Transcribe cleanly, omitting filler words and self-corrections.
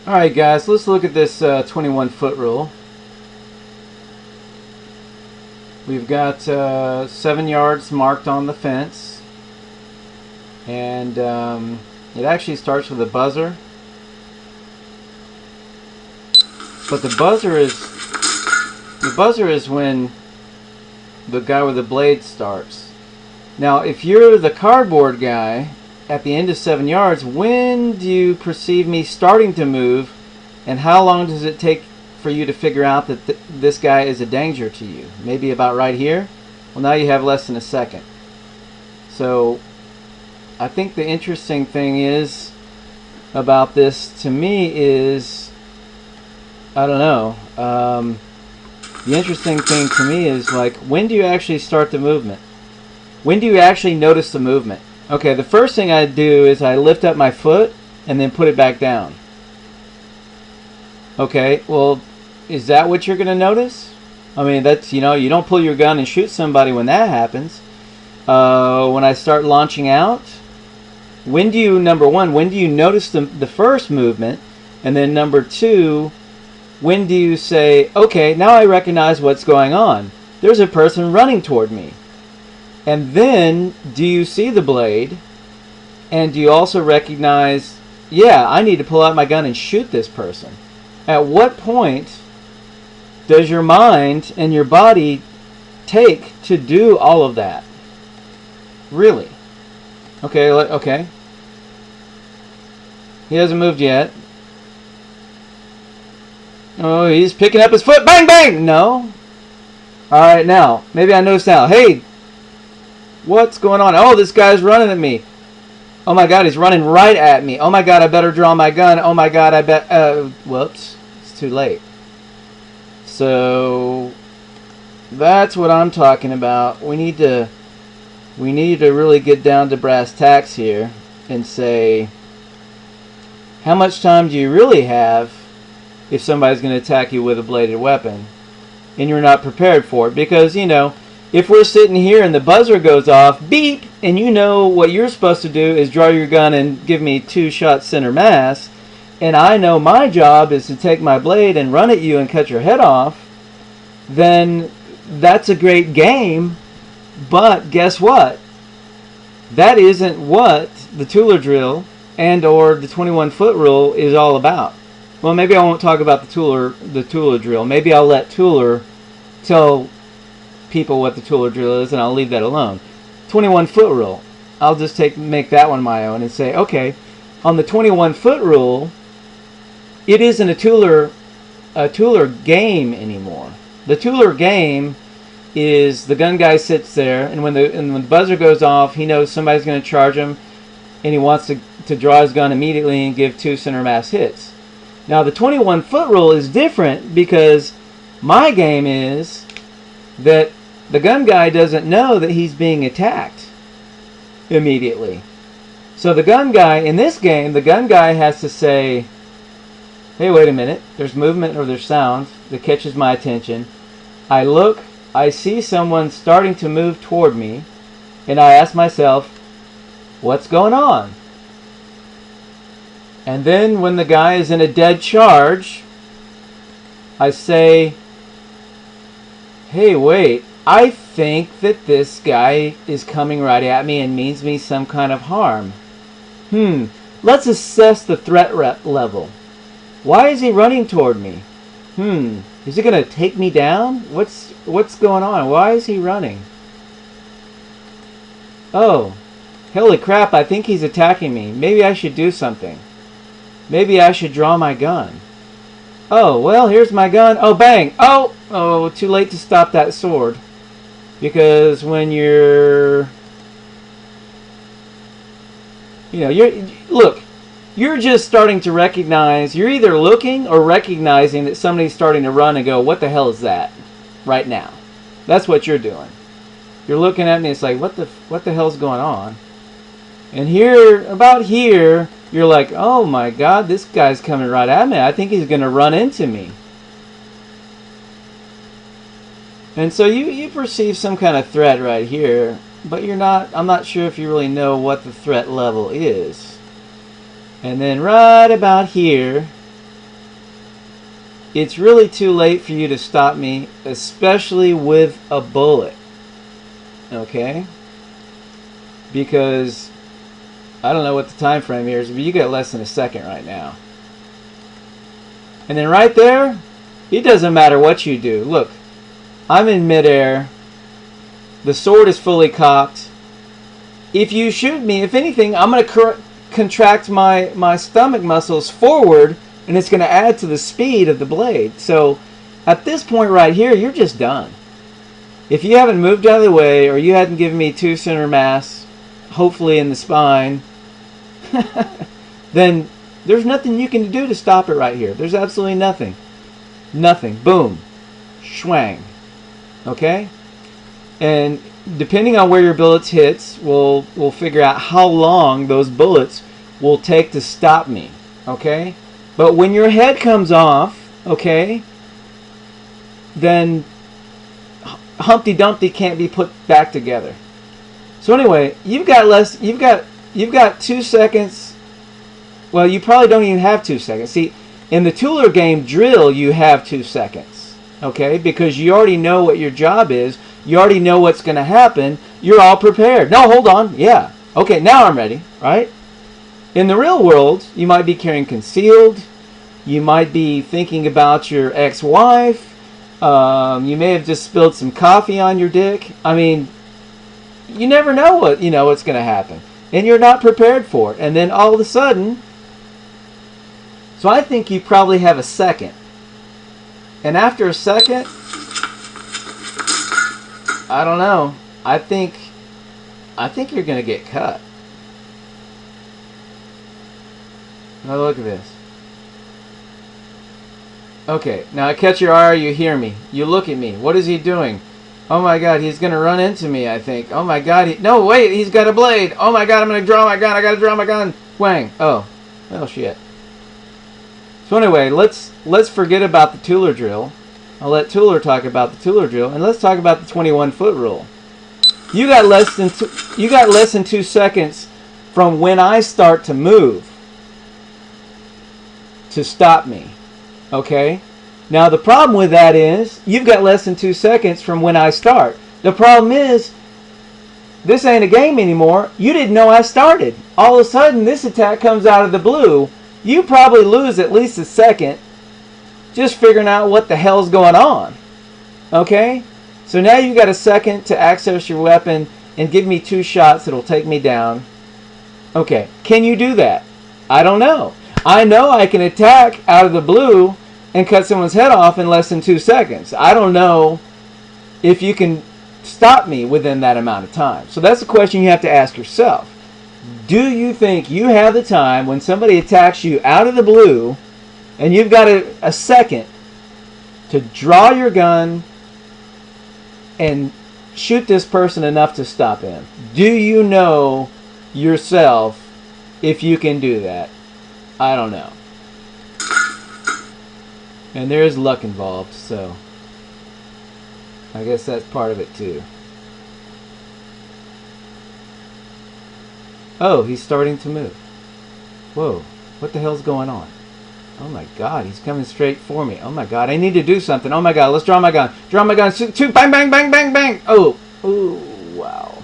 Alright guys, let's look at this 21-foot rule. We've got 7 yards marked on the fence, and it actually starts with a buzzer, but the buzzer is when the guy with the blade starts. Now if you're the cardboard guy at the end of 7 yards, when do you perceive me starting to move, and how long does it take for you to figure out that this guy is a danger to you? Maybe about right here? Well, now you have less than a second. So I think the interesting thing is about this to me is, I don't know, the interesting thing to me is, like, when do you actually start the movement? When do you actually notice the movement? Okay, the first thing I do is I lift up my foot and then put it back down. Okay, well, is that what you're going to notice? I mean, that's, you don't pull your gun and shoot somebody when that happens. When I start launching out, when do you, number one, when do you notice the first movement? And then number two, when do you say, okay, now I recognize what's going on. There's a person running toward me. And then, do you see the blade? And do you also recognize, yeah, I need to pull out my gun and shoot this person? At what point does your mind and your body take to do all of that? Really? Okay, okay. He hasn't moved yet. Oh, he's picking up his foot. Bang, bang! No. Alright, now, maybe I notice now. Hey, what's going on? Oh, this guy's running at me. Oh my god, he's running right at me. Oh my god, I better draw my gun. Oh my god, I bet... whoops. It's too late. So that's what I'm talking about. We need to really get down to brass tacks here and say, how much time do you really have if somebody's going to attack you with a bladed weapon and you're not prepared for it? Because, if we're sitting here and the buzzer goes off, beep, and what you're supposed to do is draw your gun and give me 2 shots center mass, and I know my job is to take my blade and run at you and cut your head off, then that's a great game, but guess what? That isn't what the tueller drill and or the 21-foot rule is all about. Well, maybe I won't talk about the tueller drill. Maybe I'll let Tueller tell people what the tueller drill is, and I'll leave that alone. 21-foot rule, I'll just make that one my own and say, okay, on the 21-foot rule, it isn't a tueller game anymore. The tueller game is the gun guy sits there, and when the buzzer goes off, he knows somebody's going to charge him, and he wants to draw his gun immediately and give 2 center mass hits. Now the 21-foot rule is different because my game is that the gun guy doesn't know that he's being attacked immediately. So the gun guy, in this game, the gun guy has to say, hey, wait a minute, there's movement or there's sound that catches my attention. I look, I see someone starting to move toward me, and I ask myself, what's going on? And then when the guy is in a dead charge, I say, hey, wait, I think that this guy is coming right at me and means me some kind of harm. Let's assess the threat level. Why is he running toward me? Is he going to take me down? What's going on? Why is he running? Oh, holy crap, I think he's attacking me. Maybe I should do something. Maybe I should draw my gun. Oh, well, here's my gun. Oh, bang. Oh, too late to stop that sword. Because when you're just starting to recognize, you're either looking or recognizing that somebody's starting to run and go, what the hell is that right now? That's what you're doing. You're looking at me, it's like, what the hell's going on? And about here, you're like, oh my god, this guy's coming right at me. I think he's going to run into me. And so you perceive some kind of threat right here, but I'm not sure if you really know what the threat level is. And then right about here, it's really too late for you to stop me, especially with a bullet. Okay? Because I don't know what the time frame here is, but you got less than a second right now. And then right there, it doesn't matter what you do. Look, I'm in midair. The sword is fully cocked. If you shoot me, if anything, I'm going to contract my stomach muscles forward, and it's going to add to the speed of the blade. So at this point right here, you're just done. If you haven't moved out of the way, or you hadn't given me 2 center mass, hopefully in the spine, then there's nothing you can do to stop it right here. There's absolutely nothing. Nothing. Boom. Schwang. Okay? And depending on where your bullets hits, we'll figure out how long those bullets will take to stop me. Okay? But when your head comes off, okay, then Humpty Dumpty can't be put back together. So anyway, you've got 2 seconds. Well, you probably don't even have 2 seconds. See, in the tueller game drill, you have 2 seconds. Okay? Because you already know what your job is. You already know what's going to happen. You're all prepared. No, hold on. Yeah. Okay, now I'm ready. Right? In the real world, you might be carrying concealed. You might be thinking about your ex-wife. You may have just spilled some coffee on your dick. I mean, you never know what's going to happen. And you're not prepared for it. And then all of a sudden, so I think you probably have a second. And after a second, I don't know. I think you're going to get cut. Now look at this. Okay, now I catch your eye, you hear me. You look at me. What is he doing? Oh my god, he's going to run into me, I think. Oh my god, no, wait, he's got a blade. Oh my god, I'm going to draw my gun. I got to draw my gun. Whang. Oh, well, shit. So anyway, let's forget about the tueller drill. I'll let Tueller talk about the tueller drill, and let's talk about the 21-foot rule. You got less than 2 seconds from when I start to move to stop me. Okay? Now the problem with that is you've got less than 2 seconds from when I start. The problem is this ain't a game anymore. You didn't know I started. All of a sudden this attack comes out of the blue. You probably lose at least a second just figuring out what the hell's going on. Okay? So now you've got a second to access your weapon and give me 2 shots that'll take me down. Okay. Can you do that? I don't know. I know I can attack out of the blue and cut someone's head off in less than 2 seconds. I don't know if you can stop me within that amount of time. So that's a question you have to ask yourself. Do you think you have the time when somebody attacks you out of the blue and you've got a second to draw your gun and shoot this person enough to stop him? Do you know yourself if you can do that? I don't know. And there is luck involved, so I guess that's part of it too. Oh, he's starting to move. Whoa, what the hell's going on? Oh my god, he's coming straight for me. Oh my god, I need to do something. Oh my god, let's draw my gun. Draw my gun. Shoot, bang, bang, bang, bang, bang. Oh, ooh, wow.